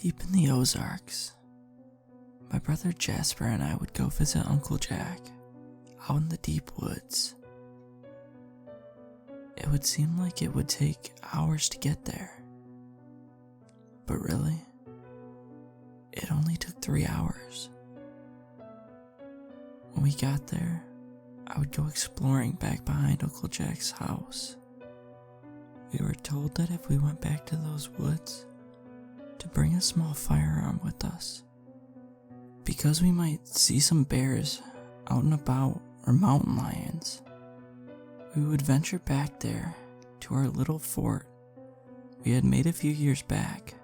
Deep in the Ozarks, my brother Jasper and I would go visit Uncle Jack out in the deep woods. It would seem like it would take hours to get there, but really, it only took 3 hours. When we got there, I would go exploring back behind Uncle Jack's house. We were told that if we went back to those woods, to bring a small firearm with us, because we might see some bears out and about or mountain lions. We would venture back there to our little fort we had made a few years back.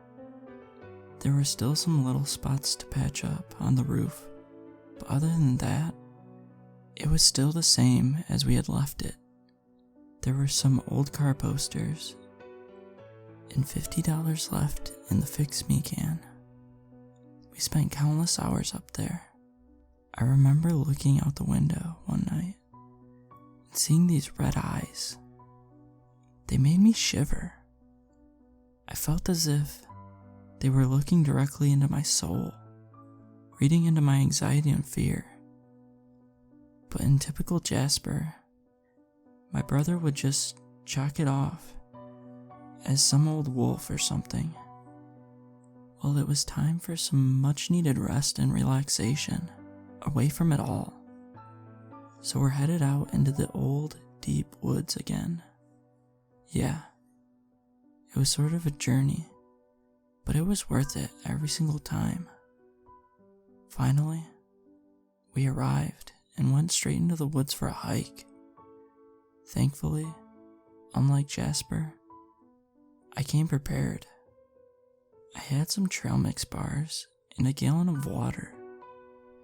There were still some little spots to patch up on the roof, but other than that, it was still the same as we had left it. There were some old car posters and $50 left in the Fix Me can. We spent countless hours up there. I remember looking out the window one night and seeing these red eyes. They made me shiver. I felt as if they were looking directly into my soul, reading into my anxiety and fear. But in typical Jasper, my brother would just chalk it off as some old wolf or something. Well, it was time for some much needed rest and relaxation, away from it all. So we're headed out into the old, deep woods again. Yeah, it was sort of a journey, but it was worth it every single time. Finally, we arrived and went straight into the woods for a hike. Thankfully, unlike Jasper, I came prepared. I had some trail mix bars and a gallon of water,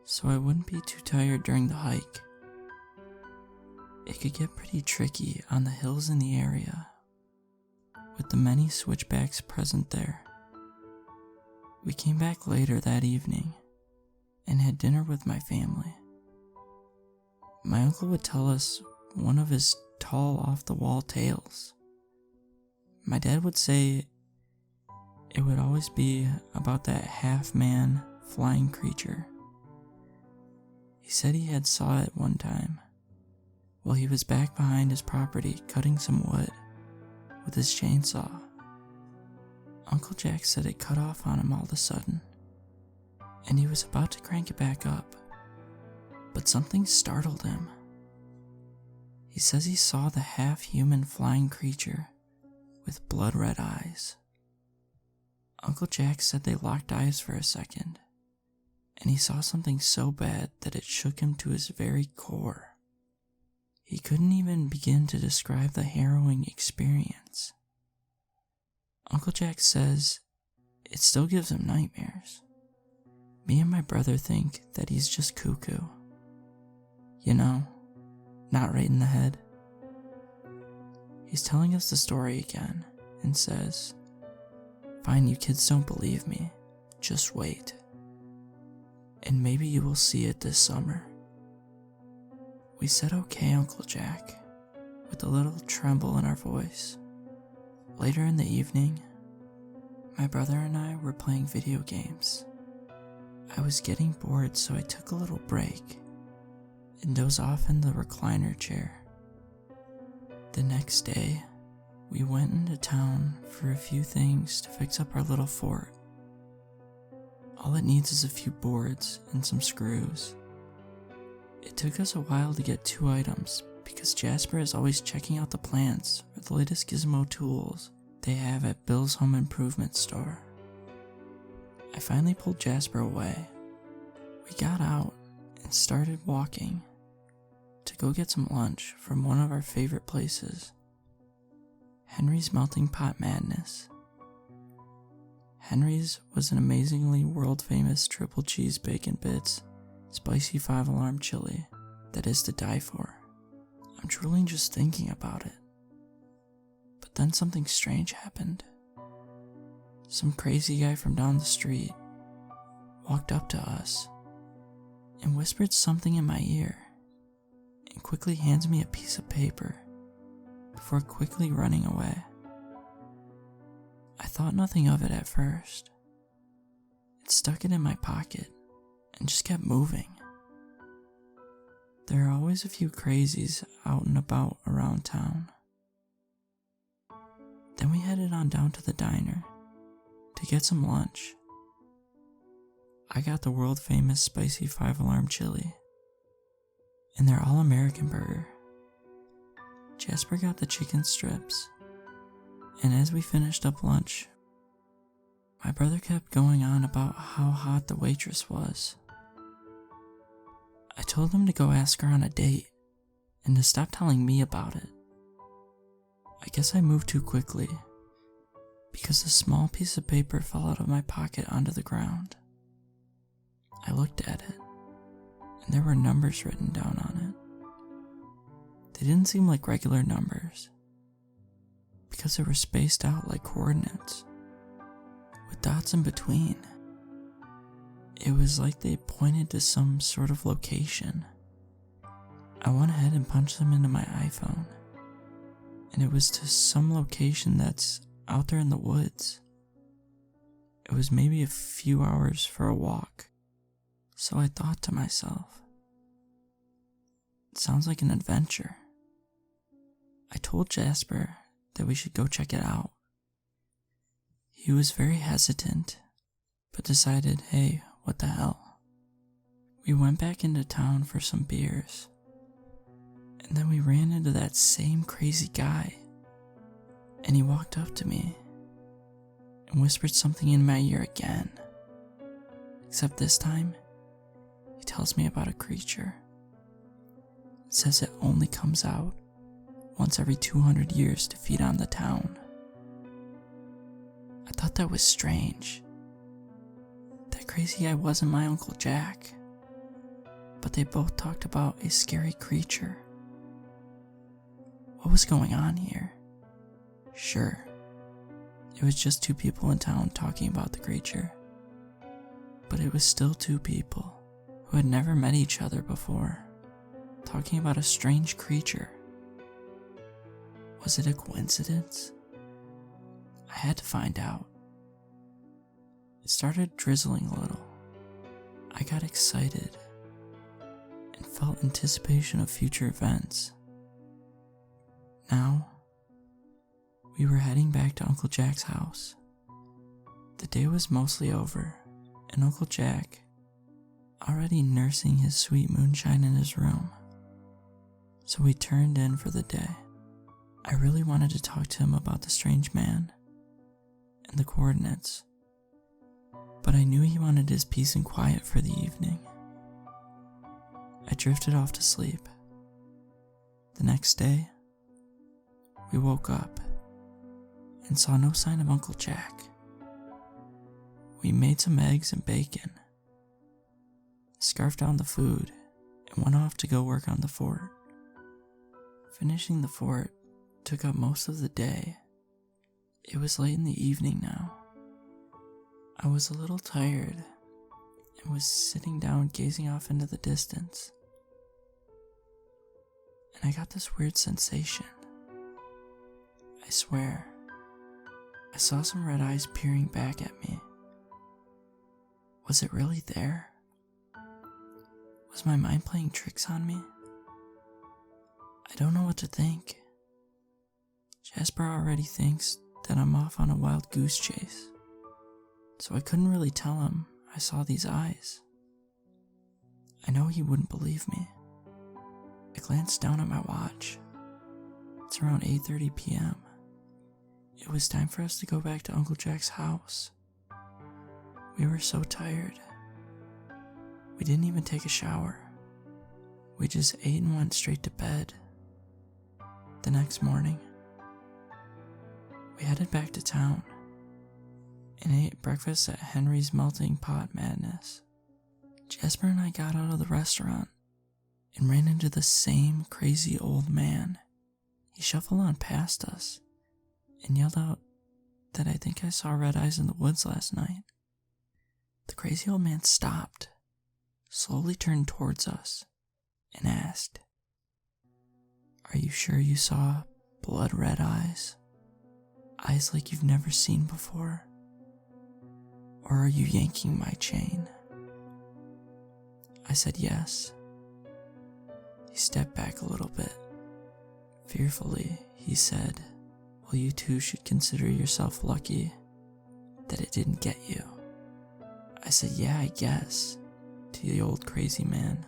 so I wouldn't be too tired during the hike. It could get pretty tricky on the hills in the area, with the many switchbacks present there. We came back later that evening and had dinner with my family. My uncle would tell us one of his tall off-the-wall tales. My dad would say it would always be about that half-man flying creature. He said he had saw it one time while he was back behind his property cutting some wood with his chainsaw. Uncle Jack said it cut off on him all of a sudden, and he was about to crank it back up, but something startled him. He says he saw the half-human flying creature with blood-red eyes. Uncle Jack said they locked eyes for a second, and he saw something so bad that it shook him to his very core. He couldn't even begin to describe the harrowing experience. Uncle Jack says it still gives him nightmares. Me and my brother think that he's just cuckoo. You know, not right in the head. He's telling us the story again and says, "Fine, you kids don't believe me. Just wait. And maybe you will see it this summer." We said, "Okay, Uncle Jack," with a little tremble in our voice. Later in the evening, my brother and I were playing video games. I was getting bored, so I took a little break and dozed off in the recliner chair. The next day, we went into town for a few things to fix up our little fort. All it needs is a few boards and some screws. It took us a while to get 2 items because Jasper is always checking out the plants or the latest gizmo tools they have at Bill's home improvement store. I finally pulled Jasper away. We got out and started walking to go get some lunch from one of our favorite places, Henry's Melting Pot Madness. Henry's was an amazingly world-famous triple cheese bacon bits, spicy 5-alarm chili that is to die for. I'm drooling just thinking about it. But then something strange happened. Some crazy guy from down the street walked up to us and whispered something in my ear and quickly hands me a piece of paper before quickly running away. I thought nothing of it at first, stuck it in my pocket and just kept moving. There are always a few crazies out and about around town. Then we headed on down to the diner to get some lunch. I got the world famous spicy 5-alarm chili and their all-American burger. Jasper got the chicken strips, and as we finished up lunch, my brother kept going on about how hot the waitress was. I told him to go ask her on a date and to stop telling me about it. I guess I moved too quickly because a small piece of paper fell out of my pocket onto the ground. I looked at it, and there were numbers written down on it. They didn't seem like regular numbers, because they were spaced out like coordinates, with dots in between. It was like they pointed to some sort of location. I went ahead and punched them into my iPhone, and it was to some location that's out there in the woods. It was maybe a few hours for a walk, so I thought to myself, it sounds like an adventure. I told Jasper that we should go check it out. He was very hesitant, but decided, hey, what the hell. We went back into town for some beers, and then we ran into that same crazy guy, and he walked up to me and whispered something in my ear again, except this time, he tells me about a creature. It says it only comes out once every 200 years to feed on the town. I thought that was strange. That crazy guy wasn't my Uncle Jack, but they both talked about a scary creature. What was going on here? Sure, it was just two people in town talking about the creature, but it was still two people who had never met each other before, talking about a strange creature. Was it a coincidence? I had to find out. It started drizzling a little. I got excited and felt anticipation of future events. Now, we were heading back to Uncle Jack's house. The day was mostly over, and Uncle Jack, already nursing his sweet moonshine in his room, so we turned in for the day. I really wanted to talk to him about the strange man and the coordinates, but I knew he wanted his peace and quiet for the evening. I drifted off to sleep. The next day, we woke up and saw no sign of Uncle Jack. We made some eggs and bacon, scarfed down the food, and went off to go work on the fort. Finishing the fort took up most of the day. It was late in the evening now. I was a little tired and was sitting down gazing off into the distance. And I got this weird sensation. I swear, I saw some red eyes peering back at me. Was it really there? Was my mind playing tricks on me? I don't know what to think. Jasper already thinks that I'm off on a wild goose chase, so I couldn't really tell him I saw these eyes. I know he wouldn't believe me. I glanced down at my watch. It's around 8:30 p.m. It was time for us to go back to Uncle Jack's house. We were so tired. We didn't even take a shower. We just ate and went straight to bed. The next morning, we headed back to town and ate breakfast at Henry's Melting Pot Madness. Jasper and I got out of the restaurant and ran into the same crazy old man. He shuffled on past us and yelled out that I think I saw red eyes in the woods last night. The crazy old man stopped, slowly turned towards us, and asked, "Are you sure you saw blood red eyes? Eyes like you've never seen before? or are you yanking my chain? I said yes. He stepped back a little bit. Fearfully, he said, well, you two should consider yourself lucky that it didn't get you. I said, yeah, I guess, to the old crazy man.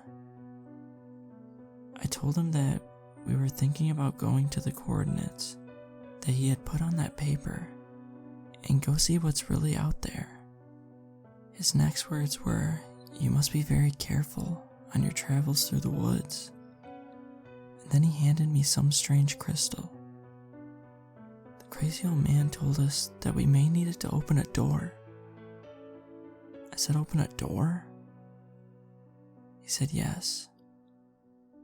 I told him that we were thinking about going to the coordinates that he had put on that paper and go see what's really out there. His next words were, you must be very careful on your travels through the woods. And then he handed me some strange crystal. The crazy old man told us that we may need it to open a door. I said, open a door? He said, yes,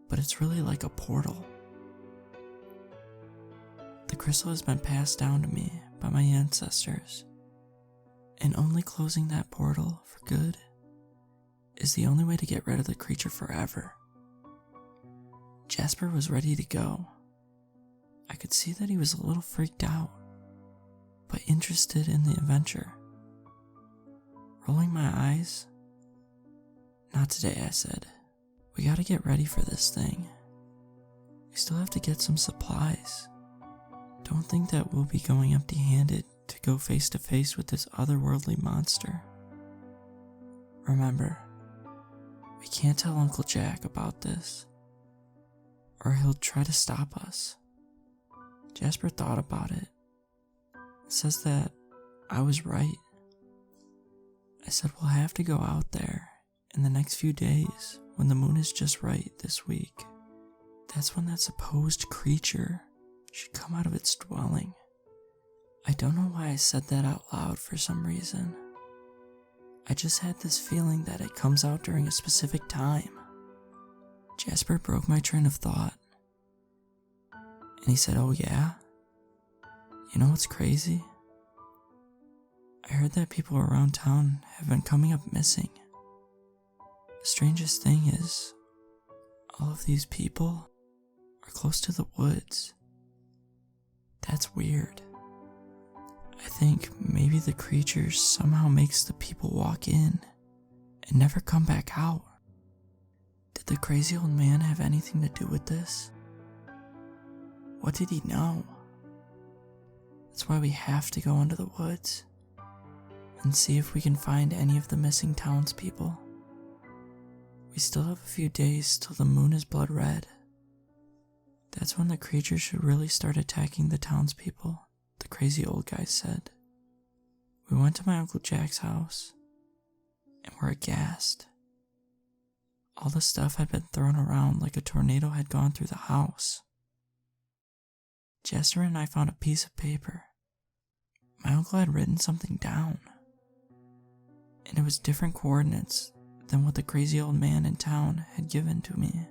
but it's really like a portal. The crystal has been passed down to me by my ancestors, and only closing that portal for good is the only way to get rid of the creature forever. Jasper was ready to go. I could see that he was a little freaked out, but interested in the adventure. Rolling my eyes, not today, I said. We gotta get ready for this thing. We still have to get some supplies. Don't think that we'll be going empty-handed to go face to face with this otherworldly monster. Remember, we can't tell Uncle Jack about this, or he'll try to stop us. Jasper thought about it. Says that I was right. I said we'll have to go out there in the next few days when the moon is just right this week. That's when that supposed creature should come out of its dwelling. I don't know why I said that out loud for some reason. I just had this feeling that it comes out during a specific time. Jasper broke my train of thought. And he said, oh yeah? You know what's crazy? I heard that people around town have been coming up missing. The strangest thing is, all of these people are close to the woods. That's weird. I think maybe the creature somehow makes the people walk in and never come back out. Did the crazy old man have anything to do with this? What did he know? That's why we have to go into the woods and see if we can find any of the missing townspeople. We still have a few days till the moon is blood red. That's when the creature should really start attacking the townspeople, the crazy old guy said. We went to my Uncle Jack's house and were aghast. All the stuff had been thrown around like a tornado had gone through the house. Jester and I found a piece of paper. My uncle had written something down, and it was different coordinates than what the crazy old man in town had given to me.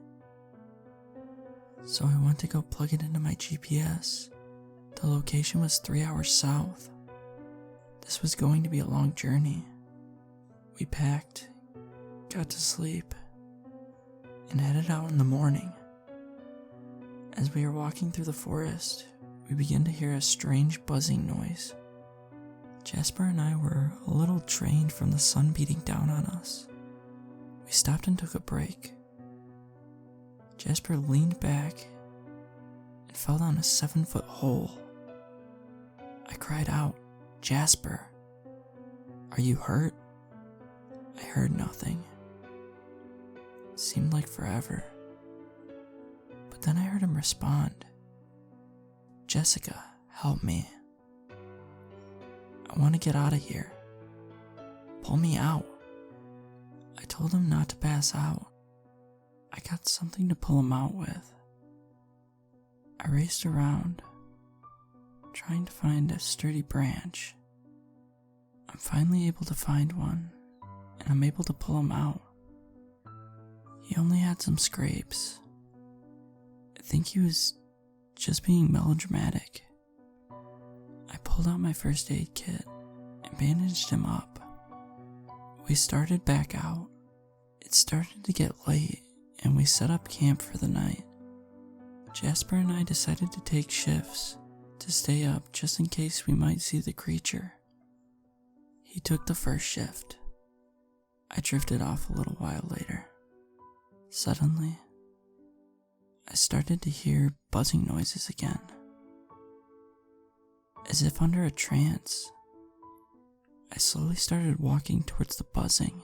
So I went to go plug it into my GPS. The location was 3 hours south. This was going to be a long journey. We packed, got to sleep, and headed out in the morning. As we were walking through the forest, we began to hear a strange buzzing noise. Jasper and I were a little drained from the sun beating down on us. We stopped and took a break. Jasper leaned back and fell down a 7-foot hole. I cried out, Jasper, are you hurt? I heard nothing. It seemed like forever. But then I heard him respond, Jessica, help me. I want to get out of here. Pull me out. I told him not to pass out. I got something to pull him out with. I raced around, trying to find a sturdy branch. I'm finally able to find one, and I'm able to pull him out. He only had some scrapes. I think he was just being melodramatic. I pulled out my first aid kit and bandaged him up. We started back out. It started to get late, and we set up camp for the night. Jasper and I decided to take shifts to stay up just in case we might see the creature. He took the first shift. I drifted off a little while later. Suddenly, I started to hear buzzing noises again. As if under a trance, I slowly started walking towards the buzzing,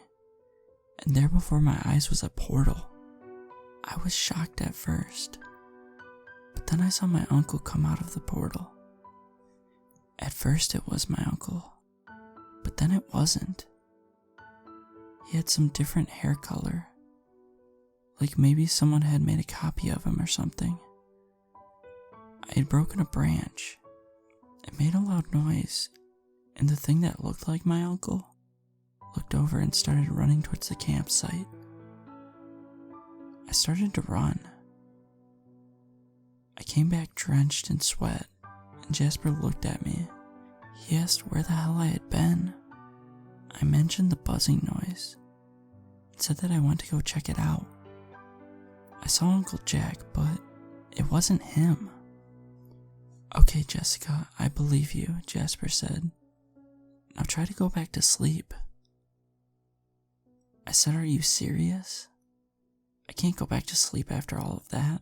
and there before my eyes was a portal. I was shocked at first, but then I saw my uncle come out of the portal. At first it was my uncle, but then it wasn't. He had some different hair color, like maybe someone had made a copy of him or something. I had broken a branch. It made a loud noise, and the thing that looked like my uncle looked over and started running towards the campsite. I started to run. I came back drenched in sweat, and Jasper looked at me. He asked where the hell I had been. I mentioned the buzzing noise and said that I went to go check it out. I saw Uncle Jack, but it wasn't him. Okay, Jessica, I believe you, Jasper said. Now try to go back to sleep. I said, are you serious? I can't go back to sleep after all of that.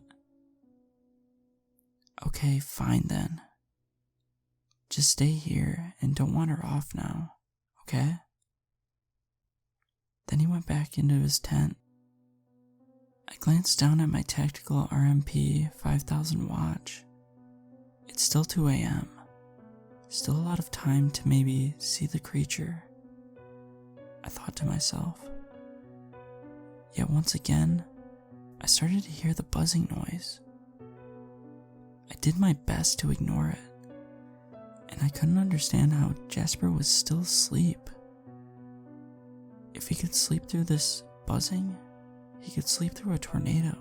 Okay, fine then. Just stay here and don't wander off now, okay? Then he went back into his tent. I glanced down at my tactical RMP 5000 watch. It's still 2 a.m. Still a lot of time to maybe see the creature, I thought to myself. Yet once again, I started to hear the buzzing noise. I did my best to ignore it, and I couldn't understand how Jasper was still asleep. If he could sleep through this buzzing, he could sleep through a tornado.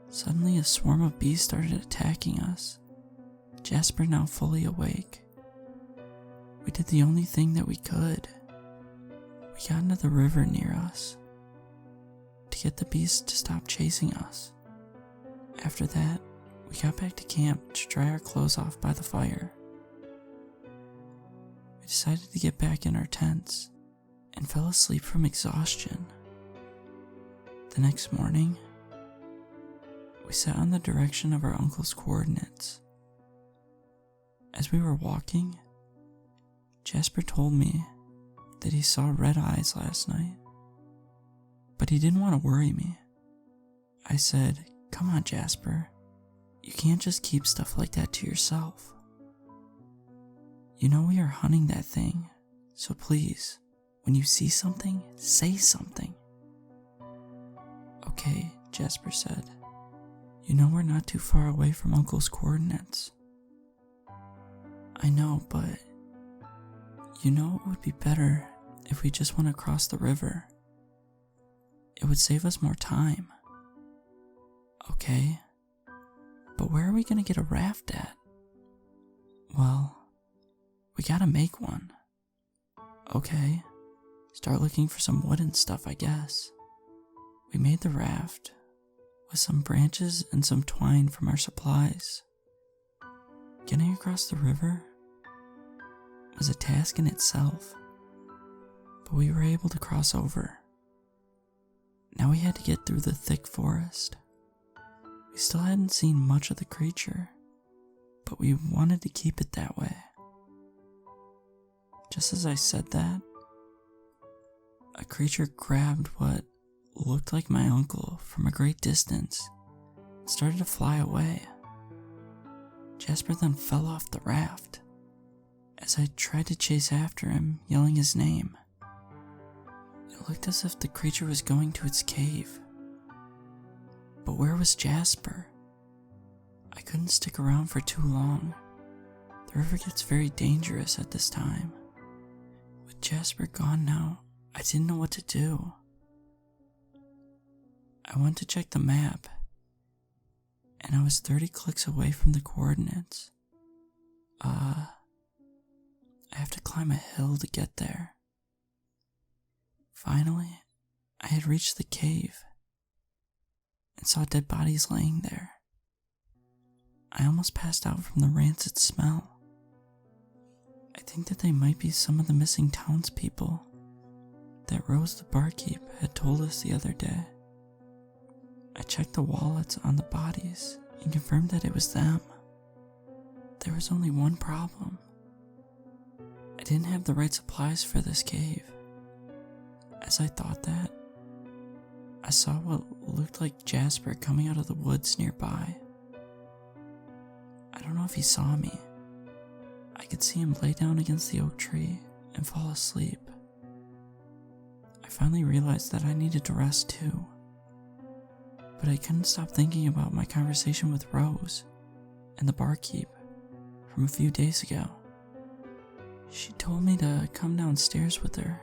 Suddenly a swarm of bees started attacking us. Jasper now fully awake. We did the only thing that we could. We got into the river near us to get the bees to stop chasing us. After that, we got back to camp to dry our clothes off by the fire. We decided to get back in our tents and fell asleep from exhaustion. The next morning, we sat on the direction of our uncle's coordinates. As we were walking, Jasper told me that he saw red eyes last night, but he didn't want to worry me. I said, come on, Jasper, you can't just keep stuff like that to yourself. You know we are hunting that thing, so please, when you see something, say something. Okay, Jasper said. You know we're not too far away from Uncle's coordinates. I know, but you know it would be better if we just went across the river. It would save us more time. Okay, but where are we gonna get a raft at? Well, we gotta make one. Okay, start looking for some wood and stuff, I guess. We made the raft with some branches and some twine from our supplies. Getting across the river was a task in itself, but we were able to cross over. Now we had to get through the thick forest. We still hadn't seen much of the creature, but we wanted to keep it that way. Just as I said that, a creature grabbed what looked like my uncle from a great distance and started to fly away. Jasper then fell off the raft as I tried to chase after him, yelling his name. It looked as if the creature was going to its cave. But where was Jasper? I couldn't stick around for too long. The river gets very dangerous at this time. With Jasper gone now, I didn't know what to do. I went to check the map, and I was 30 clicks away from the coordinates. I have to climb a hill to get there. Finally, I had reached the cave and saw dead bodies laying there. I almost passed out from the rancid smell. I think that they might be some of the missing townspeople that Rose the barkeep had told us the other day. I checked the wallets on the bodies and confirmed that it was them. There was only one problem. I didn't have the right supplies for this cave. As I thought that, I saw what looked like Jasper coming out of the woods nearby. I don't know if he saw me. I could see him lay down against the oak tree and fall asleep. I finally realized that I needed to rest too. But I couldn't stop thinking about my conversation with Rose and the barkeep from a few days ago. She told me to come downstairs with her,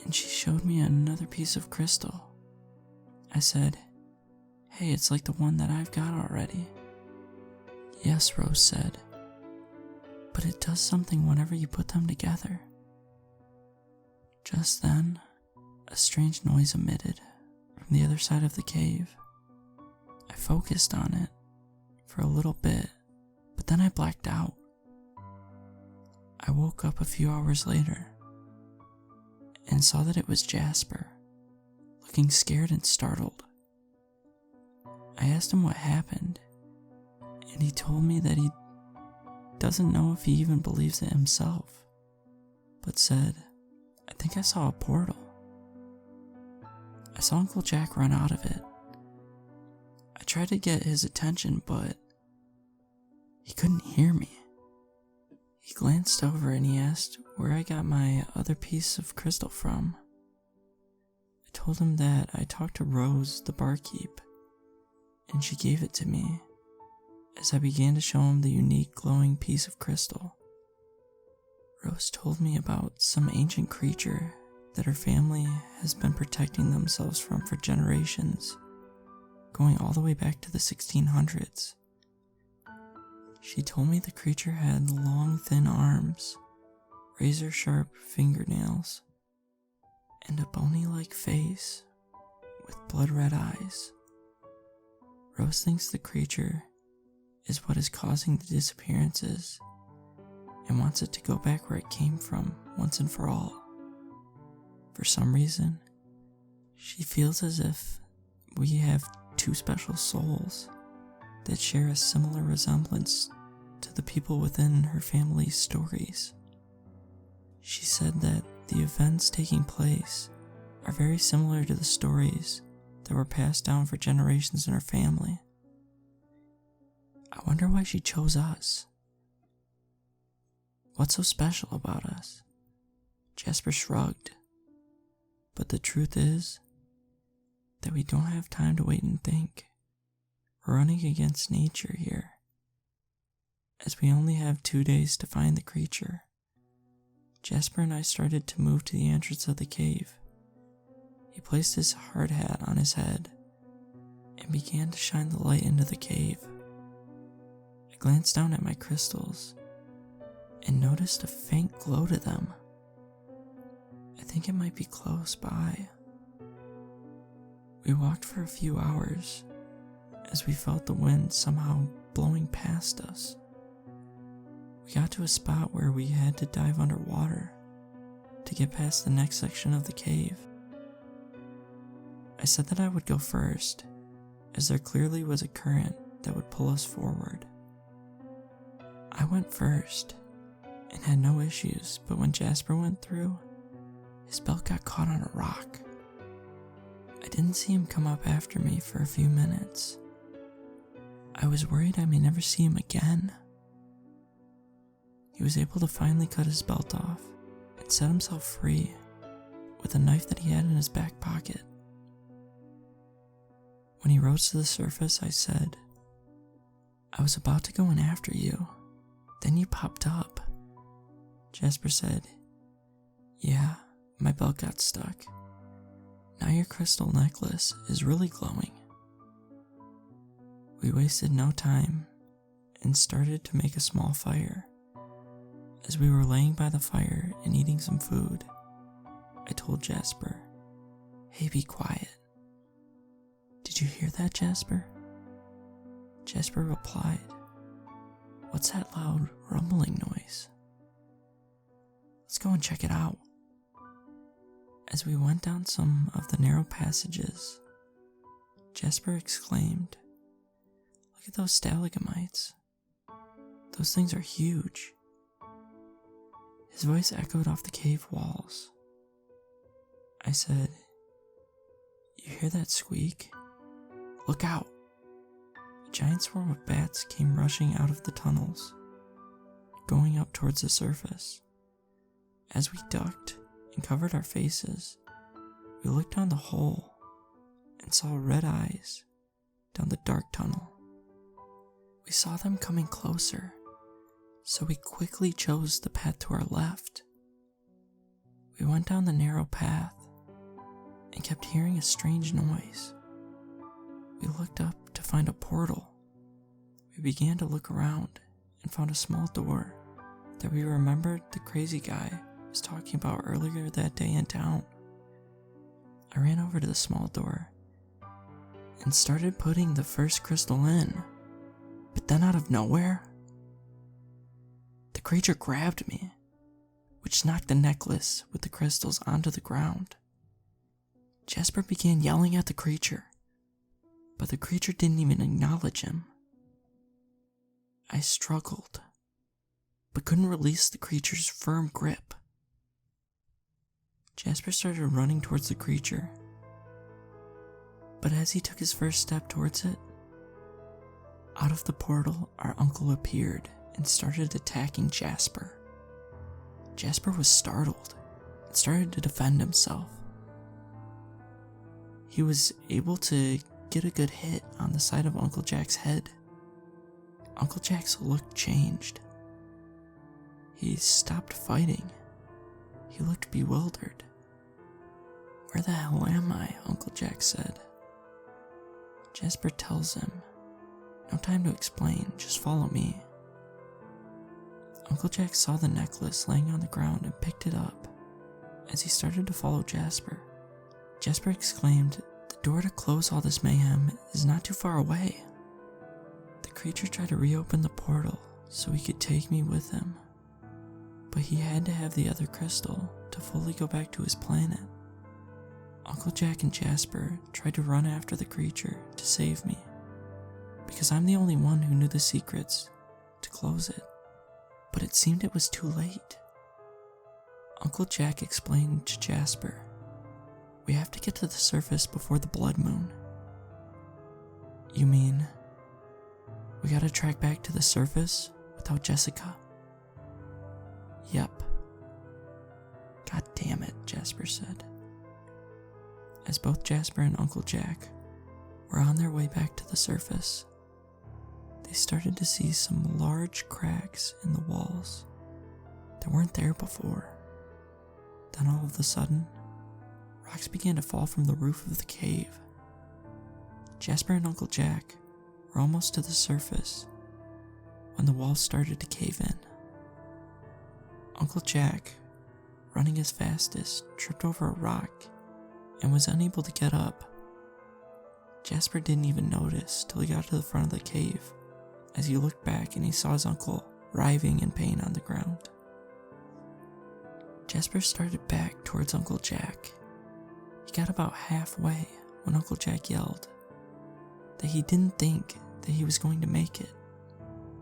and she showed me another piece of crystal. I said, "Hey, it's like the one that I've got already." "Yes," Rose said, "but it does something whenever you put them together." Just then, a strange noise emitted from the other side of the cave. I focused on it for a little bit, but then I blacked out. I woke up a few hours later and saw that it was Jasper, looking scared and startled. I asked him what happened, and he told me that he doesn't know if he even believes it himself, but said, "I think I saw a portal." I saw Uncle Jack run out of it. I tried to get his attention, but he couldn't hear me. He glanced over and he asked where I got my other piece of crystal from. I told him that I talked to Rose, the barkeep, and she gave it to me as I began to show him the unique glowing piece of crystal. Rose told me about some ancient creature that her family has been protecting themselves from for generations, going all the way back to the 1600s. She told me the creature had long, thin arms, razor-sharp fingernails, and a bony-like face with blood-red eyes. Rose thinks the creature is what is causing the disappearances and wants it to go back where it came from once and for all. For some reason, she feels as if we have two special souls that share a similar resemblance to the people within her family's stories. She said that the events taking place are very similar to the stories that were passed down for generations in her family. I wonder why she chose us. What's so special about us? Jasper shrugged. But the truth is that we don't have time to wait and think. We're running against nature here, as we only have 2 days to find the creature. Jasper and I started to move to the entrance of the cave. He placed his hard hat on his head and began to shine the light into the cave. I glanced down at my crystals and noticed a faint glow to them. I think it might be close by. We walked for a few hours as we felt the wind somehow blowing past us. We got to a spot where we had to dive underwater to get past the next section of the cave. I said that I would go first, as there clearly was a current that would pull us forward. I went first and had no issues, but when Jasper went through, his belt got caught on a rock. I didn't see him come up after me for a few minutes. I was worried I may never see him again. He was able to finally cut his belt off and set himself free with a knife that he had in his back pocket. When he rose to the surface, I said, "I was about to go in after you, then you popped up." Jasper said, "Yeah, my belt got stuck. Now your crystal necklace is really glowing." We wasted no time and started to make a small fire. As we were laying by the fire and eating some food, I told Jasper, "Hey, be quiet." "Did you hear that, Jasper?" Jasper replied, "What's that loud rumbling noise?" Let's go and check it out. As we went down some of the narrow passages, Jasper exclaimed, "Look at those stalagmites. Those things are huge." His voice echoed off the cave walls. I said, "You hear that squeak? Look out." A giant swarm of bats came rushing out of the tunnels, going up towards the surface. As we ducked and covered our faces, we looked down the hole and saw red eyes down the dark tunnel. We saw them coming closer, so we quickly chose the path to our left. We went down the narrow path and kept hearing a strange noise. We looked up to find a portal. We began to look around and found a small door that we remembered the crazy guy was talking about earlier that day in town. I ran over to the small door and started putting the first crystal in, but then out of nowhere, the creature grabbed me, which knocked the necklace with the crystals onto the ground. Jasper began yelling at the creature, but the creature didn't even acknowledge him. I struggled, but couldn't release the creature's firm grip. Jasper started running towards the creature, but as he took his first step towards it, out of the portal our uncle appeared and started attacking Jasper. Jasper was startled and started to defend himself. He was able to get a good hit on the side of Uncle Jack's head. Uncle Jack's look changed. He stopped fighting. He looked bewildered. "Where the hell am I?" Uncle Jack said. Jasper tells him, "No time to explain, just follow me." Uncle Jack saw the necklace laying on the ground and picked it up. As he started to follow Jasper, Jasper exclaimed, "The door to close all this mayhem is not too far away." The creature tried to reopen the portal so he could take me with him, but he had to have the other crystal to fully go back to his planet. Uncle Jack and Jasper tried to run after the creature to save me, because I'm the only one who knew the secrets to close it, but it seemed it was too late. Uncle Jack explained to Jasper, "We have to get to the surface before the blood moon." "You mean we gotta track back to the surface without Jessica?" "Yep." "God damn it," Jasper said. As both Jasper and Uncle Jack were on their way back to the surface, they started to see some large cracks in the walls that weren't there before. Then all of a sudden, rocks began to fall from the roof of the cave. Jasper and Uncle Jack were almost to the surface when the walls started to cave in. Uncle Jack, running his fastest, tripped over a rock and was unable to get up. Jasper didn't even notice till he got to the front of the cave, as he looked back and he saw his uncle writhing in pain on the ground. Jasper started back towards Uncle Jack. He got about halfway when Uncle Jack yelled that he didn't think that he was going to make it,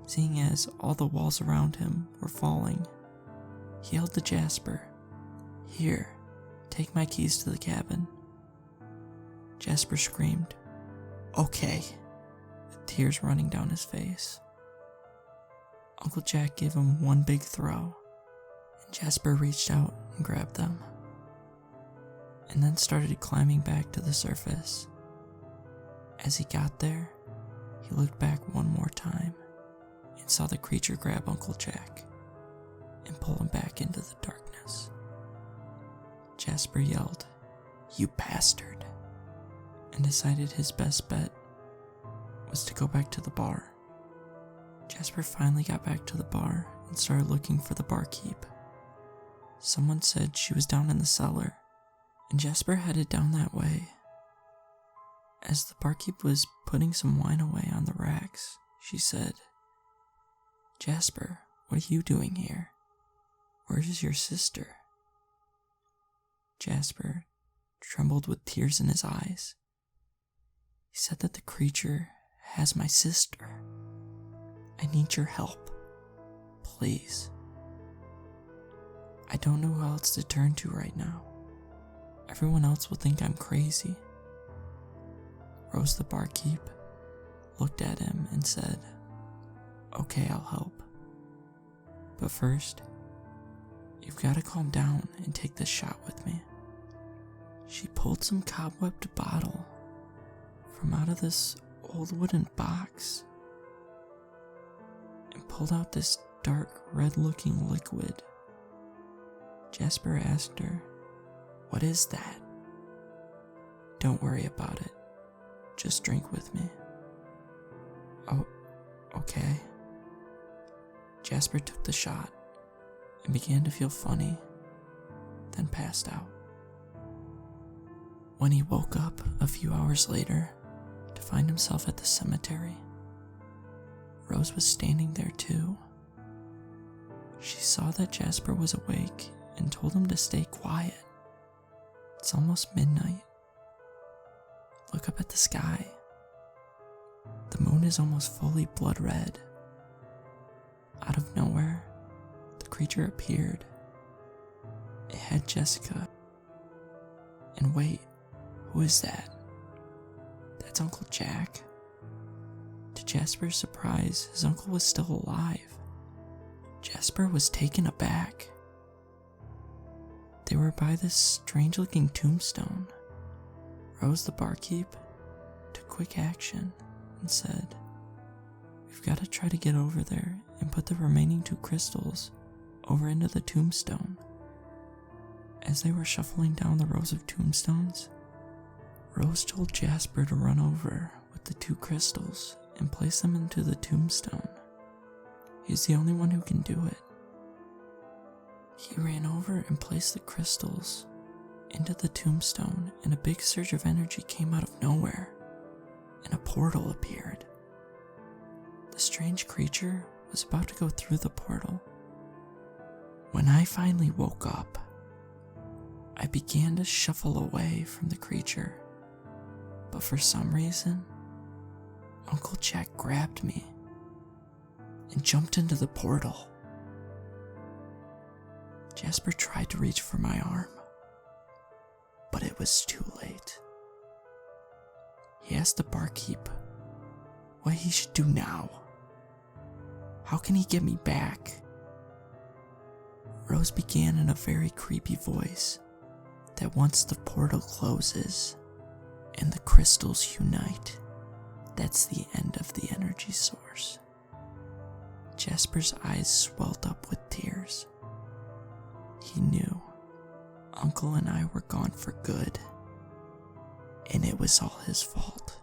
seeing as all the walls around him were falling. He yelled to Jasper, "Here, take my keys to the cabin." Jasper screamed, "Okay," with tears running down his face. Uncle Jack gave him one big throw, and Jasper reached out and grabbed them, and then started climbing back to the surface. As he got there, he looked back one more time and saw the creature grab Uncle Jack and pull him back into the darkness. Jasper yelled, "You bastard," and decided his best bet was to go back to the bar. Jasper finally got back to the bar and started looking for the barkeep. Someone said she was down in the cellar, and Jasper headed down that way. As the barkeep was putting some wine away on the racks, she said, "Jasper, what are you doing here? "Where is your sister?" Jasper trembled with tears in his eyes. He said that the creature has my sister. "I need your help. Please." I don't know who else to turn to right now. Everyone else will think I'm crazy. Rose the barkeep looked at him and said, "Okay, I'll help. But first, you've got to calm down and take this shot with me." She pulled some cobwebbed bottle from out of this old wooden box and pulled out this dark red-looking liquid. Jasper asked her, "What is that?" "Don't worry about it. Just drink with me." "Oh, okay." Jasper took the shot and began to feel funny, then passed out. When he woke up a few hours later to find himself at the cemetery, Rose was standing there too. She saw that Jasper was awake and told him to stay quiet. "It's almost midnight. Look up at the sky. The moon is almost fully blood red." Out of nowhere, the creature appeared. It had Jessica. And wait, who is that? That's Uncle Jack. To Jasper's surprise, his uncle was still alive. Jasper was taken aback. They were by this strange-looking tombstone. Rose the barkeep took quick action and said, "We've got to try to get over there and put the remaining 2 crystals over into the tombstone." As they were shuffling down the rows of tombstones, Rose told Jasper to run over with the 2 crystals and place them into the tombstone. He's the only one who can do it. He ran over and placed the crystals into the tombstone, and a big surge of energy came out of nowhere, and a portal appeared. The strange creature was about to go through the portal. When I finally woke up, I began to shuffle away from the creature, but for some reason, Uncle Jack grabbed me and jumped into the portal. Jasper tried to reach for my arm, but it was too late. He asked the barkeep what he should do now. How can he get me back? Rose began in a very creepy voice that once the portal closes and the crystals unite, that's the end of the energy source. Jasper's eyes swelled up with tears. He knew Uncle and I were gone for good, and it was all his fault.